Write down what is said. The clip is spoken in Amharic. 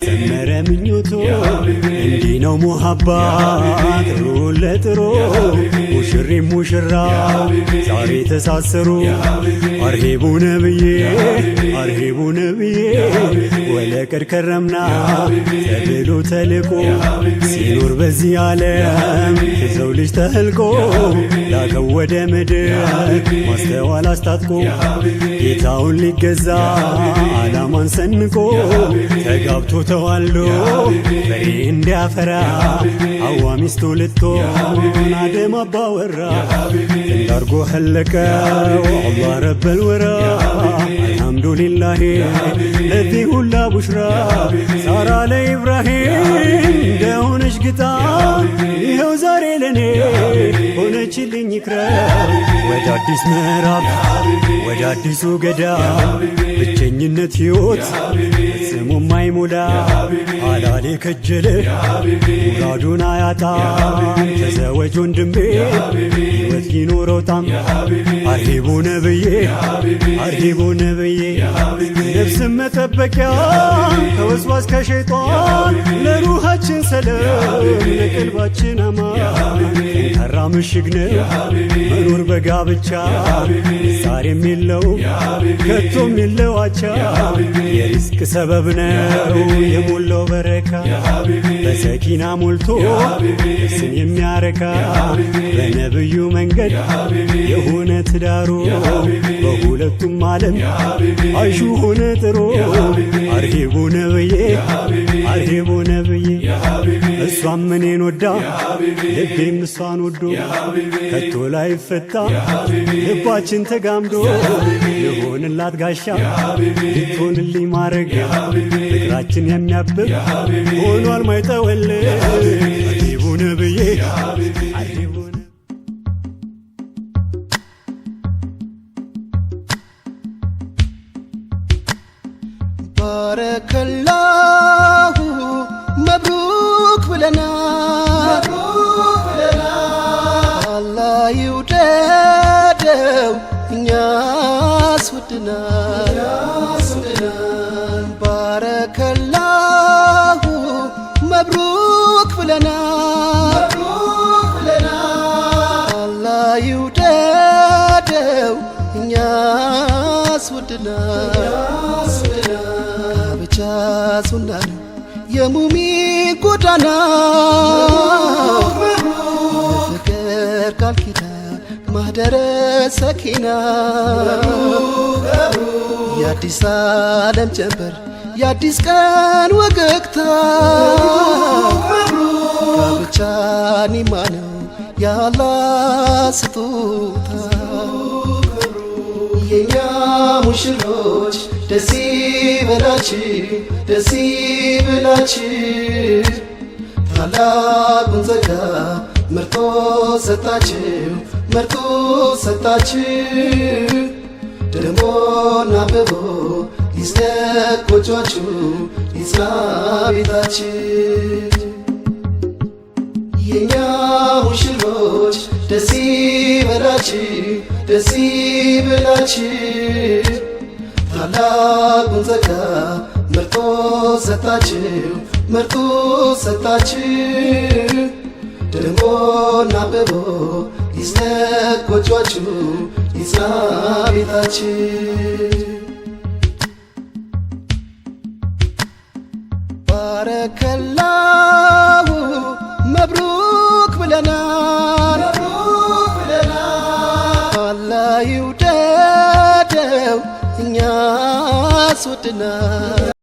ሰመረ ምኞቶ እንዲህ ነው ሙሐባ ጥሩ ለጥሩ ሙሽሪም ሙሽራ ዛሬ ተሳሰሩ አርሂቡ ነብዬ አርሂቡ ነብዬ ወለቀድ ከረምና ተብሎ ተልቆ ሲኖር በዚህ ዓለም የሰው ልጅ ተህልቆ ላከው ወደ ምድር ማስተዋል አስታጥቆ ጌታውን ሊገዛ ዓላማን ሰንቆ ተጋብቶ ተዋልዶ ፍሬ እንዲያፈራ ሐዋ ሚስቱ ልትሆን አደም አባወራ እንዳርጎ ኸለቀው አላህ ረበል ወራ አልሐምዱሊላህ ለዚህ ሁላ ቡሽራ ሳራ ለኢብራሂም እንደሆነች ግጣ ይኸው ዛሬ ለኔ ሆነችልኝ ይክረም ወደ አዲስ ምዕራፍ ወደ አዲሱ ገዳም ብቸኝነት ሕይወት ስሙ ማይሞላ አላሌ ከጀለ ሙራዱን አያጣም ተዘወጅ ወንድሜ ሕይወት ይኖረው ጣም አርሂቡ ነብዬ አርሂቡ ነብዬ ነፍስን መጠበቂያ ከወስዋስ ከሸይጣን ለሩሃችን ሰላም ለቀልባችን አማን ጠንካራ ምሽግ ነው መኖር በጋብቻ ዛሬም የለው ከቶም የለው አቻ የሪዝቅ ሰበብ ነው የሞላው በረካ በሰኪና ሞልቶ ነፍስን የሚያረካ በነብዩ መንገድ የሆነ ትዳሩ በሁለቱም ዓለም አይሹ ሆነ ጥሩ አርሂቡ ነብዬ አርሂቡ ነብዬ እሷም እኔን ወዳ ልቤም እሷን ወዶ ከቶ ላይ ፈታ ልባችን ተጋምዶ ይሆንላት ጋሻ ልትሆንልኝ ማረግ ፍቅራችን የሚያብብ ሆኗል ማይጠወልግ አርሂቡ ነብዬ አርሂቡ ባረከላሁ መብሩክ ብለናል አላህ ይውደደው እኛስ ወድናል ባረከላሁ መብሩክ ብለናል አላህ ይውደደው እኛስ ወድናል ጋብቻ ሱና ነው የሙሚን ጎዳና ፍቅር ቃል ኪዳን ማህደረ ሰኪና የአዲስ ዓለም ጀንበር የአዲስ ቀን ወገግታ ጋብቻ ኒማ ነው የአላህ ስጦታ የኛ ሙሽሮች ደስ ይበላችሁ ደስ ይበላችሁ ታላቁን ጸጋ መርጦ ሰጣችሁ መርጦ ሰጣችሁ ደሞና አብቦ ይስደቅ ጎጆአችሁ ይጽና ቤታችሁ የኛ ሙሽሮች ደስ ይበላችሁ ደስ ይበላችሁ ታላቁን ጸጋ መርጦ ሰጣችሁ መርጦ ሰጣችሁ ደሞና አብቦ ይስደቅ ጎጆአችሁ ይጽና ቤታችሁ ባረከላሁ መብሩክ ብለናል አላህ ይውደደው እኛስ ወድናል